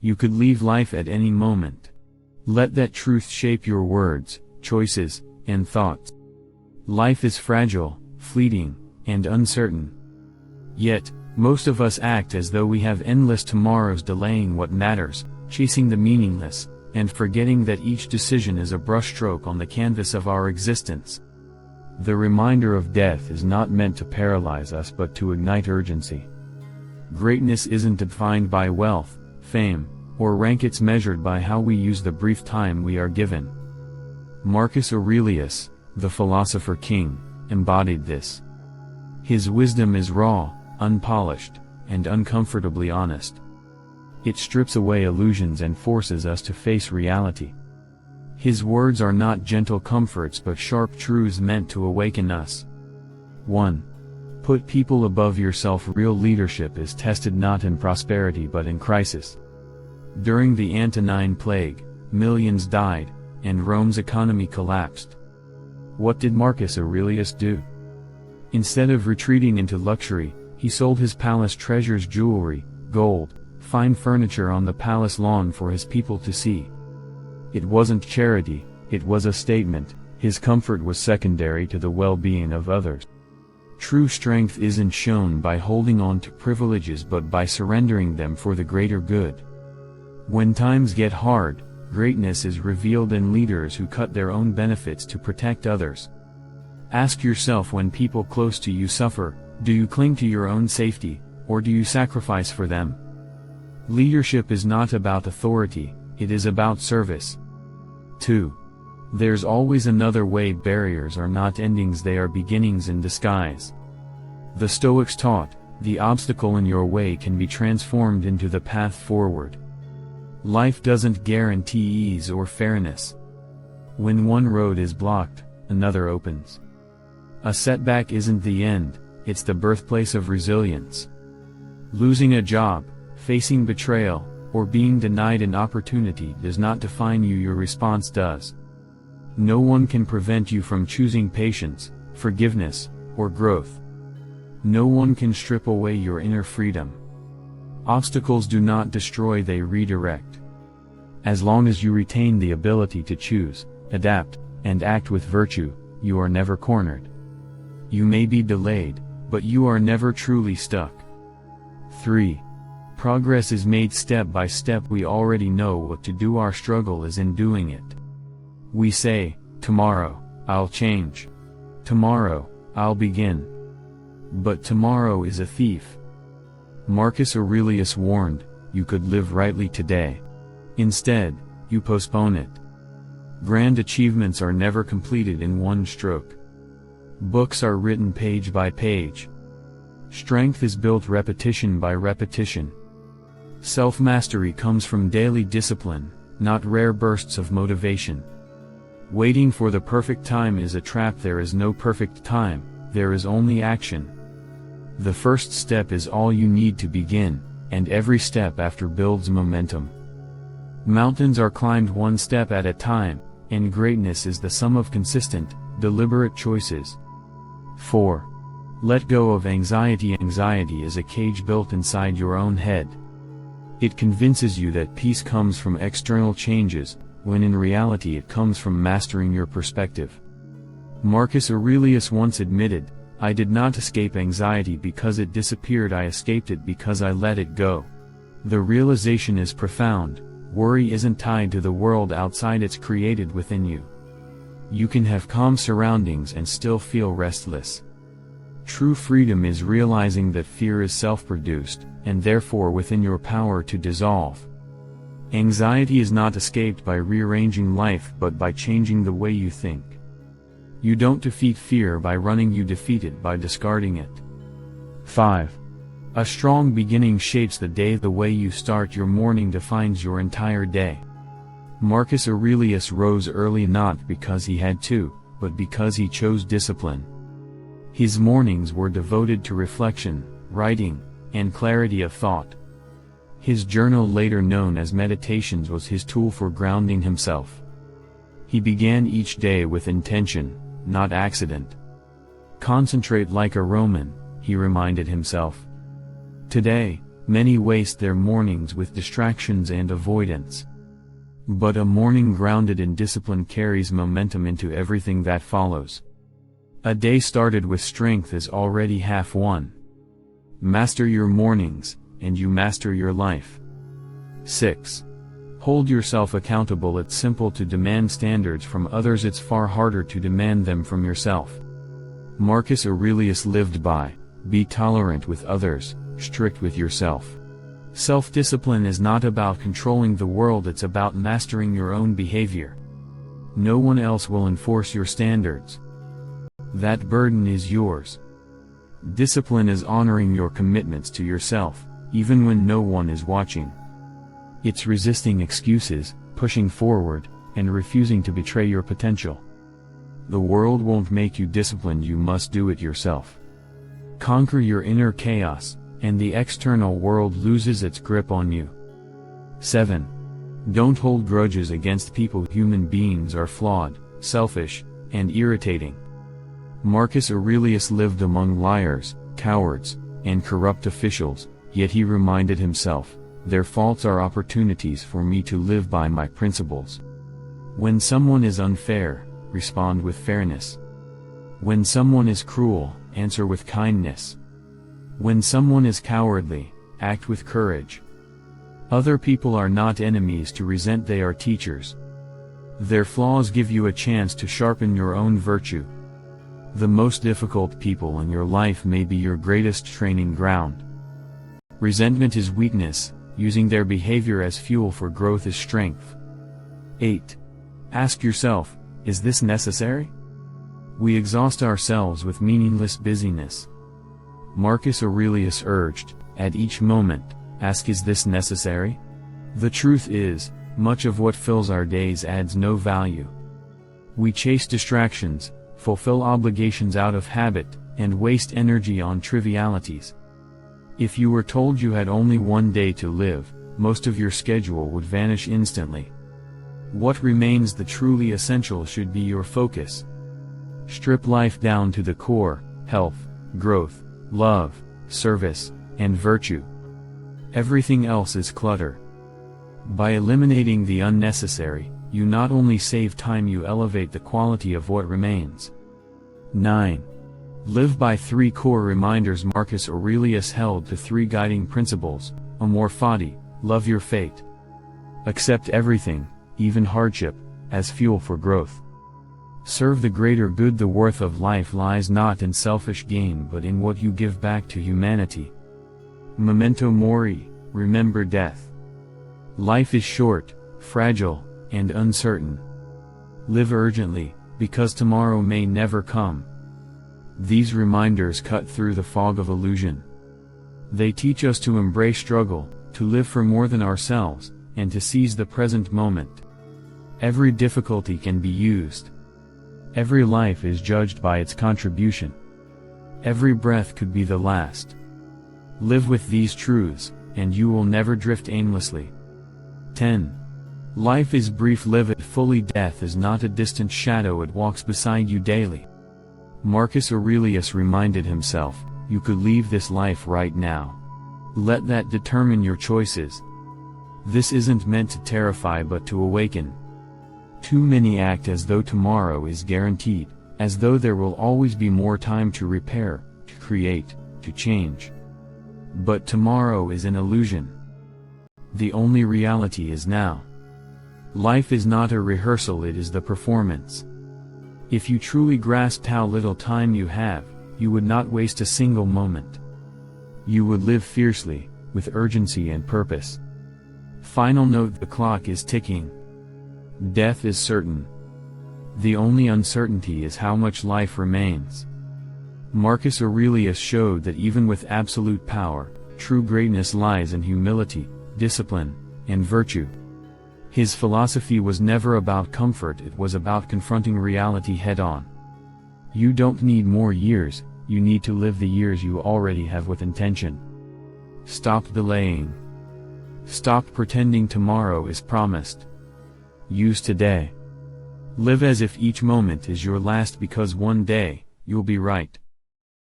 You could leave life at any moment. Let that truth shape your words, choices, and thoughts. Life is fragile, fleeting, and uncertain. Yet, most of us act as though we have endless tomorrows, delaying what matters, chasing the meaningless, and forgetting that each decision is a brushstroke on the canvas of our existence. The reminder of death is not meant to paralyze us but to ignite urgency. Greatness isn't defined by wealth, fame, or rank, it's measured by how we use the brief time we are given. Marcus Aurelius, the philosopher-king, embodied this. His wisdom is raw, unpolished, and uncomfortably honest. It strips away illusions and forces us to face reality. His words are not gentle comforts but sharp truths meant to awaken us. 1. Put people above yourself. Real leadership is tested not in prosperity but in crisis. During the Antonine Plague, millions died, and Rome's economy collapsed. What did Marcus Aurelius do? Instead of retreating into luxury, he sold his palace treasures, jewelry, gold, fine furniture on the palace lawn for his people to see. It wasn't charity, it was a statement. His comfort was secondary to the well-being of others. True strength isn't shown by holding on to privileges but by surrendering them for the greater good. When times get hard, greatness is revealed in leaders who cut their own benefits to protect others. Ask yourself, when people close to you suffer, do you cling to your own safety, or do you sacrifice for them? Leadership is not about authority, it is about service. 2. There's always another way. Barriers are not endings, they are beginnings in disguise. The Stoics taught, the obstacle in your way can be transformed into the path forward. Life doesn't guarantee ease or fairness. When one road is blocked, another opens. A setback isn't the end, it's the birthplace of resilience. Losing a job, facing betrayal, or being denied an opportunity does not define you, your response does. No one can prevent you from choosing patience, forgiveness, or growth. No one can strip away your inner freedom. Obstacles do not destroy, they redirect. As long as you retain the ability to choose, adapt, and act with virtue, you are never cornered. You may be delayed, but you are never truly stuck. 3. Progress is made step by step. We already know what to do, our struggle is in doing it. We say, tomorrow, I'll change. Tomorrow, I'll begin. But tomorrow is a thief. Marcus Aurelius warned, you could live rightly today. Instead, you postpone it. Grand achievements are never completed in one stroke. Books are written page by page. Strength is built repetition by repetition. Self-mastery comes from daily discipline, not rare bursts of motivation. Waiting for the perfect time is a trap. There is no perfect time, there is only action. The first step is all you need to begin, and every step after builds momentum. Mountains are climbed one step at a time, and greatness is the sum of consistent, deliberate choices. 4. Let go of anxiety. Anxiety is a cage built inside your own head. It convinces you that peace comes from external changes, when in reality it comes from mastering your perspective. Marcus Aurelius once admitted, I did not escape anxiety because it disappeared, I escaped it because I let it go. The realization is profound. Worry isn't tied to the world outside, it's created within you. You can have calm surroundings and still feel restless. True freedom is realizing that fear is self-produced, and therefore within your power to dissolve. Anxiety is not escaped by rearranging life but by changing the way you think. You don't defeat fear by running, you defeat it by discarding it. 5. A strong beginning shapes the day. The way you start your morning defines your entire day. Marcus Aurelius rose early not because he had to, but because he chose discipline. His mornings were devoted to reflection, writing, and clarity of thought. His journal, later known as Meditations, was his tool for grounding himself. He began each day with intention, not accident. Concentrate like a Roman, he reminded himself. Today, Many waste their mornings with distractions and avoidance. But a morning grounded in discipline carries momentum into everything that follows. A day started with strength is already half won. Master your mornings, and you master your life. 6. Hold yourself accountable. It's simple to demand standards from others, it's far harder to demand them from yourself. Marcus Aurelius lived by, be tolerant with others, strict with yourself. Self-discipline is not about controlling the world, it's about mastering your own behavior. No one else will enforce your standards. That burden is yours. Discipline is honoring your commitments to yourself, even when no one is watching. It's resisting excuses, pushing forward, and refusing to betray your potential. The world won't make you disciplined, you must do it yourself. Conquer your inner chaos, and the external world loses its grip on you. 7. Don't hold grudges against people. Human beings are flawed, selfish, and irritating. Marcus Aurelius lived among liars, cowards, and corrupt officials, yet he reminded himself, their faults are opportunities for me to live by my principles. When someone is unfair, respond with fairness. When someone is cruel, answer with kindness. When someone is cowardly, act with courage. Other people are not enemies to resent, they are teachers. Their flaws give you a chance to sharpen your own virtue. The most difficult people in your life may be your greatest training ground. Resentment is weakness, using their behavior as fuel for growth is strength. 8. Ask yourself, is this necessary? We exhaust ourselves with meaningless busyness. Marcus Aurelius urged, at each moment, ask, is this necessary? The truth is, much of what fills our days adds no value. We chase distractions, fulfill obligations out of habit, and waste energy on trivialities. If you were told you had only one day to live, most of your schedule would vanish instantly. What remains the truly essential should be your focus. Strip life down to the core: health, growth, love, service, and virtue. Everything else is clutter. By eliminating the unnecessary, you not only save time, you elevate the quality of what remains. 9. Live by 3 core reminders. Marcus Aurelius held to 3 guiding principles: amor fati, love your fate. Accept everything, even hardship, as fuel for growth. Serve the greater good. The worth of life lies not in selfish gain but in what you give back to humanity. Memento mori, remember death. Life is short, fragile, and uncertain. Live urgently, because tomorrow may never come. These reminders cut through the fog of illusion. They teach us to embrace struggle, to live for more than ourselves, and to seize the present moment. Every difficulty can be used. Every life is judged by its contribution. Every breath could be the last. Live with these truths, and you will never drift aimlessly. 10. Life is brief, live it fully. Death is not a distant shadow, it walks beside you daily. Marcus Aurelius reminded himself, you could leave this life right now. Let that determine your choices. This isn't meant to terrify but to awaken. Too many act as though tomorrow is guaranteed, as though there will always be more time to repair, to create, to change. But tomorrow is an illusion. The only reality is now. Life is not a rehearsal, it is the performance. If you truly grasped how little time you have, you would not waste a single moment. You would live fiercely, with urgency and purpose. Final note: the clock is ticking. Death is certain. The only uncertainty is how much life remains. Marcus Aurelius showed that even with absolute power, true greatness lies in humility, discipline, and virtue. His philosophy was never about comfort, it was about confronting reality head-on. You don't need more years, you need to live the years you already have with intention. Stop delaying. Stop pretending tomorrow is promised. Use today. Live as if each moment is your last, because one day, you'll be right.